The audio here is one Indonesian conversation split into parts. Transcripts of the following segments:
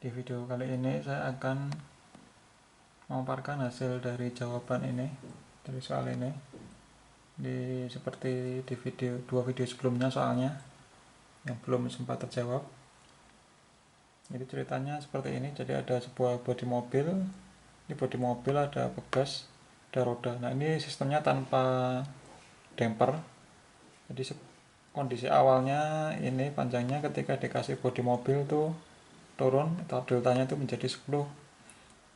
Di video kali ini saya akan memaparkan hasil dari jawaban ini, dari soal ini. Seperti di dua video sebelumnya soalnya yang belum sempat terjawab. Jadi ceritanya seperti ini. Jadi ada sebuah bodi mobil. Di bodi mobil ada pegas, ada roda. Nah, ini sistemnya tanpa damper. Jadi kondisi awalnya ini panjangnya ketika dikasih bodi mobil tuh turun atau deltanya itu menjadi 10,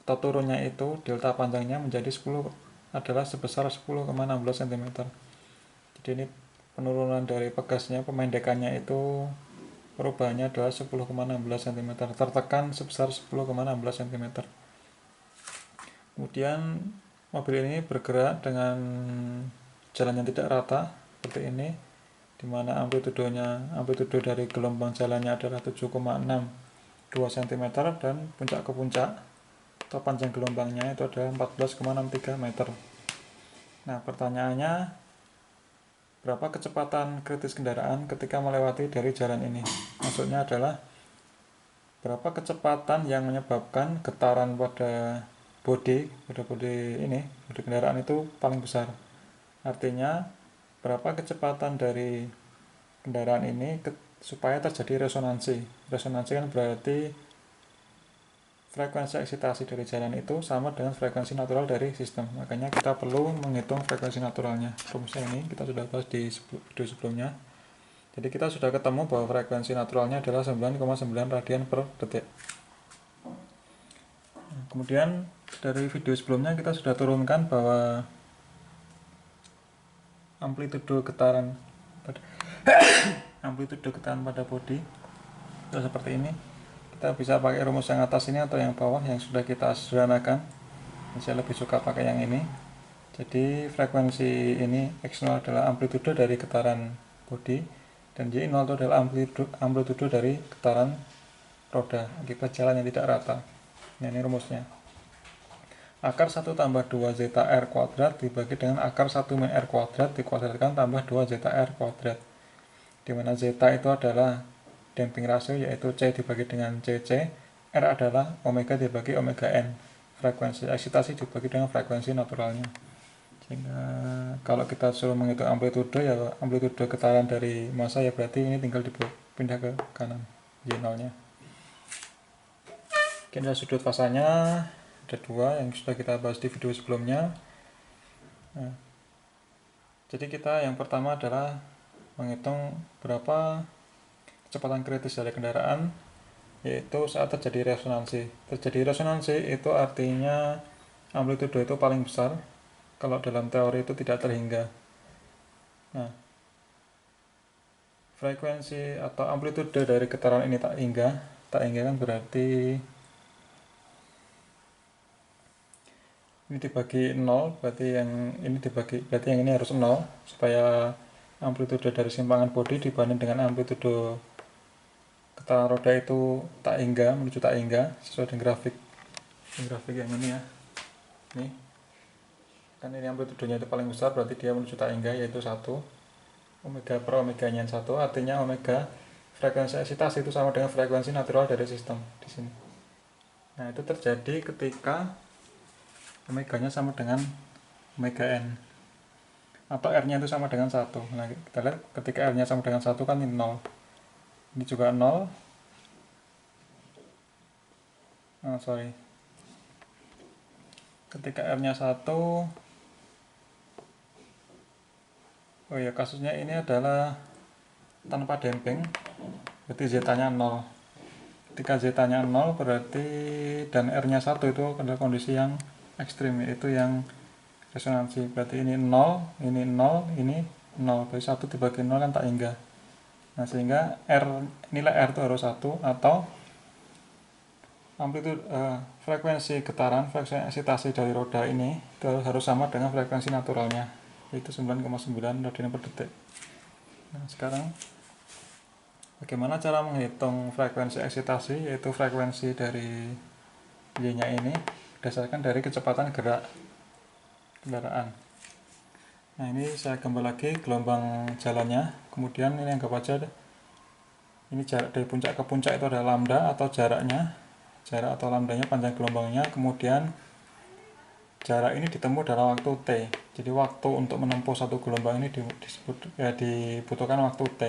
atau turunnya itu delta panjangnya menjadi 10 adalah sebesar 10,16 cm. Jadi ini penurunan dari pegasnya, pemendekannya itu perubahannya adalah 10,16 cm, tertekan sebesar 10,16 cm. Kemudian mobil ini bergerak dengan jalan yang tidak rata seperti ini, dimana amplitudo dari gelombang jalannya adalah 7,62 cm dan puncak ke puncak atau panjang gelombangnya itu adalah 14,63 meter. Nah, pertanyaannya, berapa kecepatan kritis kendaraan ketika melewati dari jalan ini? Maksudnya adalah berapa kecepatan yang menyebabkan getaran pada bodi kendaraan itu paling besar. Artinya, berapa kecepatan dari kendaraan ini supaya terjadi resonansi. Resonansi kan berarti frekuensi eksitasi dari jalan itu sama dengan frekuensi natural dari sistem. Makanya kita perlu menghitung frekuensi naturalnya. Rumusnya ini kita sudah bahas di video sebelumnya. Jadi kita sudah ketemu bahwa frekuensi naturalnya adalah 9,9 radian per detik. Kemudian dari video sebelumnya kita sudah turunkan bahwa amplitudo getaran pada bodi itu seperti ini. Kita bisa pakai rumus yang atas ini atau yang bawah yang sudah kita sederhanakan. Saya lebih suka pakai yang ini. Jadi frekuensi ini X0 adalah amplitudo dari getaran bodi dan Y0 itu adalah amplitudo dari getaran roda akibat jalan yang tidak rata. Nah, ini rumusnya. Akar 1 tambah 2 zeta R kuadrat dibagi dengan akar 1 min R kuadrat dikuadratkan tambah 2 zeta R kuadrat. Dimana zeta itu adalah damping rasio, yaitu C dibagi dengan CC, R adalah omega dibagi omega N, frekuensi eksitasi dibagi dengan frekuensi naturalnya. Sehingga kalau kita suruh menghitung amplitudo, ya amplitudo getaran dari massa, ya berarti ini tinggal dipindah ke kanan, Y0 nya. Oke, sudut fasanya ada dua yang sudah kita bahas di video sebelumnya. Nah, jadi kita yang pertama adalah menghitung berapa kecepatan kritis dari kendaraan, yaitu saat terjadi resonansi. Terjadi resonansi itu artinya amplitudo itu paling besar. Kalau dalam teori itu tidak terhingga. Nah, frekuensi atau amplitudo dari getaran ini tak hingga kan berarti ini dibagi 0, berarti yang ini harus 0 supaya amplitudo dari simpangan bodi dibanding dengan amplitudo getaran roda itu tak hingga menuju tak hingga sesuai dengan grafik yang ini ya. Ini kan ini amplitudonya itu paling besar, berarti dia menuju tak hingga, yaitu 1 omega per omeganya 1, artinya omega frekuensi eksitasi itu sama dengan frekuensi natural dari sistem di sini. Nah, itu terjadi ketika omeganya sama dengan omega N atau R nya itu sama dengan 1. Nah, kita lihat ketika R nya sama dengan 1 kan ini 0, ini juga 0. Ketika R nya 1, kasusnya ini adalah tanpa damping, berarti zeta nya 0. Ketika zeta nya 0 berarti dan R nya 1 itu adalah kondisi yang ekstrim, yaitu yang resonansi. Berarti ini 0, ini 0, ini 0. Berarti 1 dibagi 0 kan tak hingga. Nah, sehingga nilai R itu harus 1, atau amplitude frekuensi getaran, frekuensi eksitasi dari roda ini itu harus sama dengan frekuensi naturalnya, yaitu 9,9 radian per detik. Nah, sekarang bagaimana cara menghitung frekuensi eksitasi, yaitu frekuensi dari Y-nya ini berdasarkan dari kecepatan gerak kendaraan. Nah, ini saya gambar lagi gelombang jalannya. Kemudian ini anggap aja ini jarak dari puncak ke puncak itu adalah lambda atau jaraknya. jarak atau lambdanya panjang gelombangnya, kemudian jarak ini ditempuh dalam waktu T. Jadi waktu untuk menempuh satu gelombang ini dibutuhkan waktu T.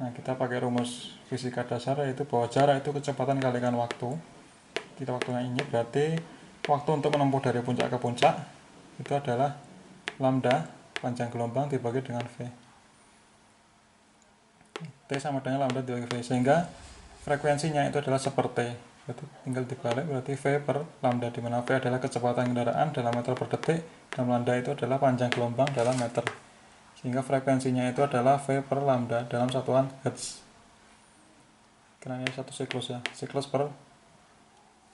Nah, kita pakai rumus fisika dasar, yaitu bahwa jarak itu kecepatan kalikan waktu. Kita waktunya ini berarti waktu untuk menempuh dari puncak ke puncak itu adalah lambda panjang gelombang dibagi dengan V. T sama dengan lambda dibagi V, sehingga frekuensinya itu adalah seperti berarti tinggal dibalik, berarti V per lambda, di mana V adalah kecepatan kendaraan dalam meter per detik dan lambda itu adalah panjang gelombang dalam meter, sehingga frekuensinya itu adalah V per lambda dalam satuan Hertz, karena ini satu siklus ya, siklus per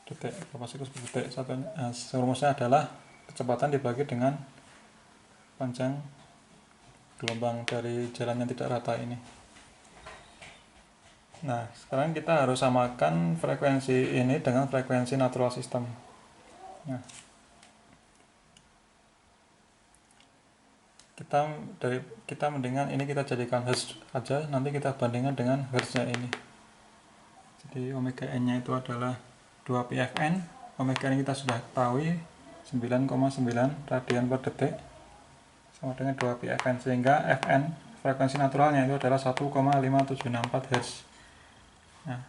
detik, berapa siklus per detik satunya. Rumusnya adalah kecepatan dibagi dengan panjang gelombang dari jalan yang tidak rata ini. Nah, sekarang kita harus samakan frekuensi ini dengan frekuensi natural system. Nah, kita mendingan ini kita jadikan Hertz aja, nanti kita bandingkan dengan Hertz-nya ini. Jadi omega n-nya itu adalah 2πfn. Omega n kita sudah ketahui 9,9 radian per detik sama dengan 2πfn, sehingga Fn frekuensi naturalnya itu adalah 1,5764 Hz. Nah,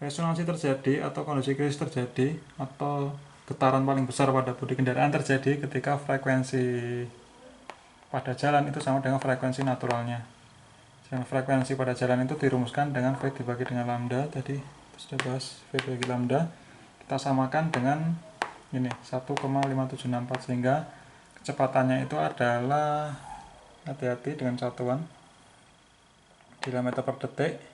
resonansi terjadi atau kondisi krisis terjadi atau getaran paling besar pada bodi kendaraan terjadi ketika frekuensi pada jalan itu sama dengan frekuensi naturalnya. Dan frekuensi pada jalan itu dirumuskan dengan V dibagi dengan lambda. Tadi kita sudah bahas V dibagi lambda. Kita samakan dengan ini 1,5764, sehingga kecepatannya itu adalah, hati-hati dengan satuan, kilometer per detik,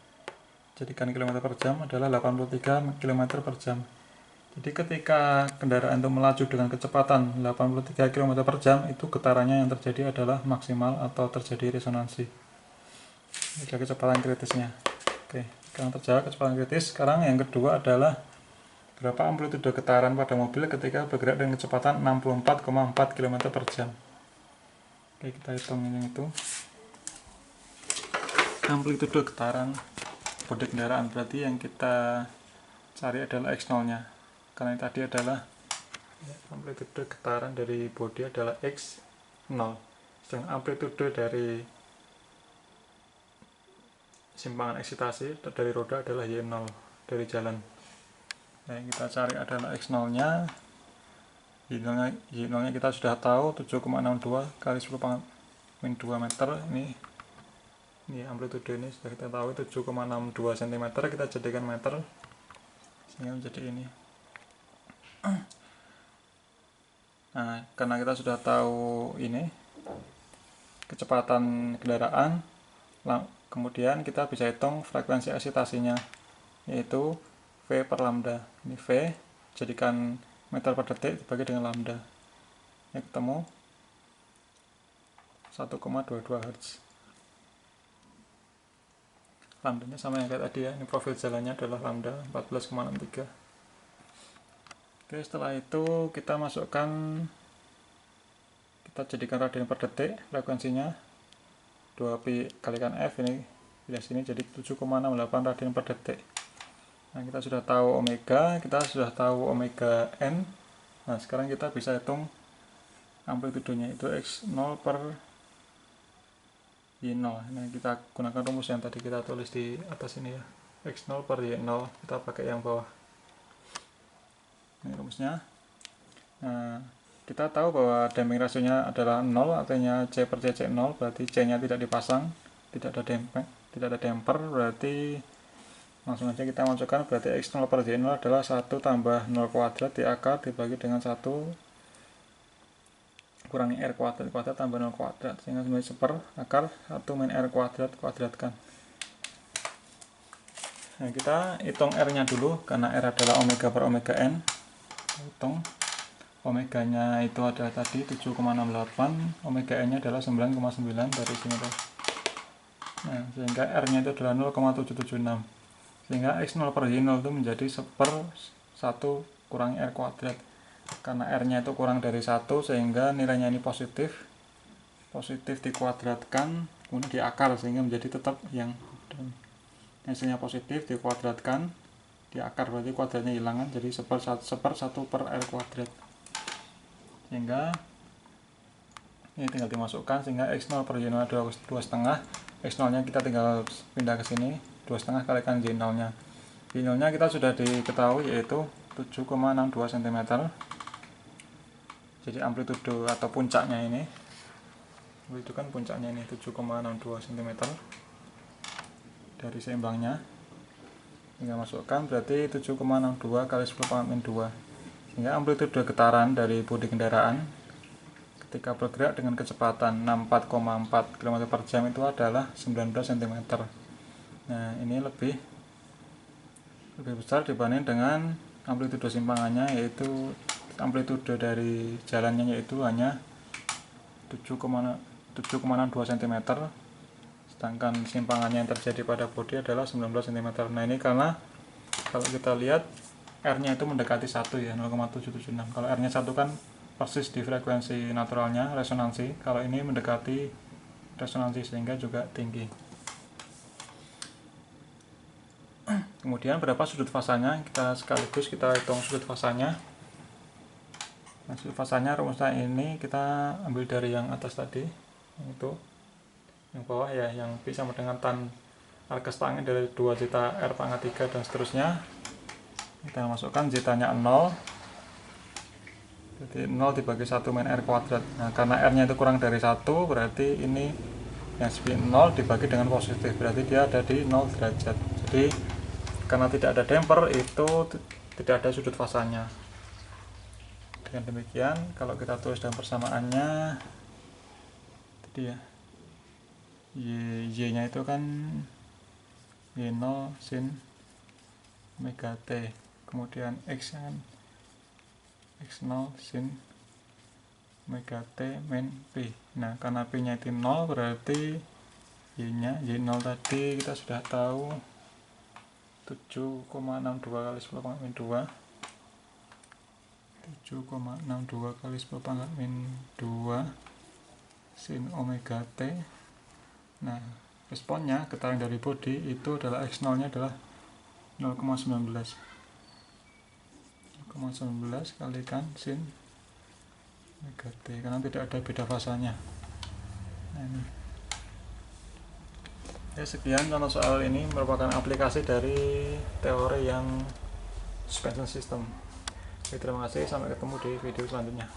jadikan kilometer per jam adalah 83 km per jam. Jadi ketika kendaraan itu melaju dengan kecepatan 83 km per jam, itu getarannya yang terjadi adalah maksimal atau terjadi resonansi. Ini adalah kecepatan kritisnya. Oke, sekarang terjawab kecepatan kritis. Sekarang yang kedua adalah berapa amplitude getaran pada mobil ketika bergerak dengan kecepatan 64,4 km per jam. Oke, kita hitung yang itu. Amplitude getaran bodi kendaraan, berarti yang kita cari adalah X0 nya, karena tadi adalah amplitude getaran dari bodi adalah X0, sedangkan amplitude dari simpangan eksitasi dari roda adalah Y0 dari jalan. Nah, yang kita cari adalah X0 nya. Y0 nya kita sudah tahu 7,62 kali 10⁻²meter. Ini amplitude ini sudah kita tahu 7,62 cm, kita jadikan meter sehingga menjadi ini. Nah, karena kita sudah tahu ini kecepatan kendaraan, kemudian kita bisa hitung frekuensi eksitasinya, yaitu V per lambda. Ini V jadikan meter per detik dibagi dengan lambda, ya ketemu 1,22 Hz. Lambdanya sama yang kayak tadi ya, ini profil jalannya adalah lambda 14,63. Oke, setelah itu kita masukkan, kita jadikan radian per detik, frekuensinya 2pi kalikan F, ini di sini jadi 7,68 radian per detik. Nah, kita sudah tahu omega, kita sudah tahu omega n. Nah, sekarang kita bisa hitung amplitudenya, itu X0 per Y0. Nah, kita gunakan rumus yang tadi kita tulis di atas ini ya, X0 per Y0, kita pakai yang bawah. Ini rumusnya. Nah, kita tahu bahwa damping rasionya adalah 0, artinya C per CC 0, berarti C nya tidak dipasang, tidak ada damper, berarti langsung aja kita masukkan, berarti X0 per Y0 adalah 1 tambah 0 kuadrat di akar dibagi dengan 1 kurangi R kuadrat tambah 0 kuadrat, sehingga sebagai seper akar 1 min R kuadrat kuadratkan. Nah, kita hitung R nya dulu, karena R adalah omega per omega n. Hitung omega nya itu adalah tadi 7,68, omega n nya adalah 9,9 dari sini tuh. Nah, sehingga R nya itu adalah 0,776, sehingga X0 per Y0 itu menjadi seper 1 kurangi R kuadrat. Karena R nya itu kurang dari 1, sehingga nilainya ini positif dikuadratkan, kemudian diakar, sehingga menjadi tetap yang hasilnya positif dikuadratkan, di akar, berarti kuadratnya hilang kan, jadi 1/1/R², sehingga ini tinggal dimasukkan, sehingga X0 per Y0 2,5. X0 nya kita tinggal pindah ke sini, 2,5 kalikan Y0 nya. Y0 nya kita sudah diketahui yaitu 7,62 cm. Jadi amplitudo atau puncaknya ini, itu kan puncaknya ini 7,62 cm dari seimbangnya. Tinggal masukkan, berarti 7,62 kali 10⁻², sehingga amplitudo getaran dari bodi kendaraan ketika bergerak dengan kecepatan 64,4 km/jam itu adalah 19 cm. Nah, ini lebih besar dibanding dengan amplitudo simpangannya, yaitu amplitudo dari jalannya yaitu hanya 7,62 cm, sedangkan simpangannya yang terjadi pada bodi adalah 19 cm. Nah, ini karena kalau kita lihat R nya itu mendekati 1 ya, 0,776. Kalau R nya 1 kan persis di frekuensi naturalnya, resonansi. Kalau ini mendekati resonansi sehingga juga tinggi. Kemudian berapa sudut fasanya, kita sekaligus kita hitung sudut fasanya. Nah, sudut fasanya rumusnya ini kita ambil dari yang atas tadi, itu yang bawah ya, yang P sama dengan tan R ke setengah dari 2 zeta R pangkat 3 dan seterusnya. Kita masukkan zetanya 0, jadi 0 dibagi 1 min R². Nah, karena R nya itu kurang dari 1, berarti ini yang speed 0 dibagi dengan positif, berarti dia ada di 0 derajat. Jadi karena tidak ada damper, itu tidak ada sudut fasanya. Dengan demikian, kalau kita tulis dalam persamaannya tadi ya, Y nya itu kan Y0 sin omega T, kemudian X nya kan X0 sin omega T min P. Nah, karena P nya itu 0, berarti Y nya Y0 tadi kita sudah tahu 7,62 kali 10⁻², 7,62 kali 10⁻² sin omega T. Nah, responnya getaran dari bodi itu adalah X0 nya adalah 0,19 kalikan sin omega T, karena tidak ada beda fasanya. Nah, ini ya, sekian contoh soal ini merupakan aplikasi dari teori yang suspension system. Oke, terima kasih, sampai ketemu di video selanjutnya.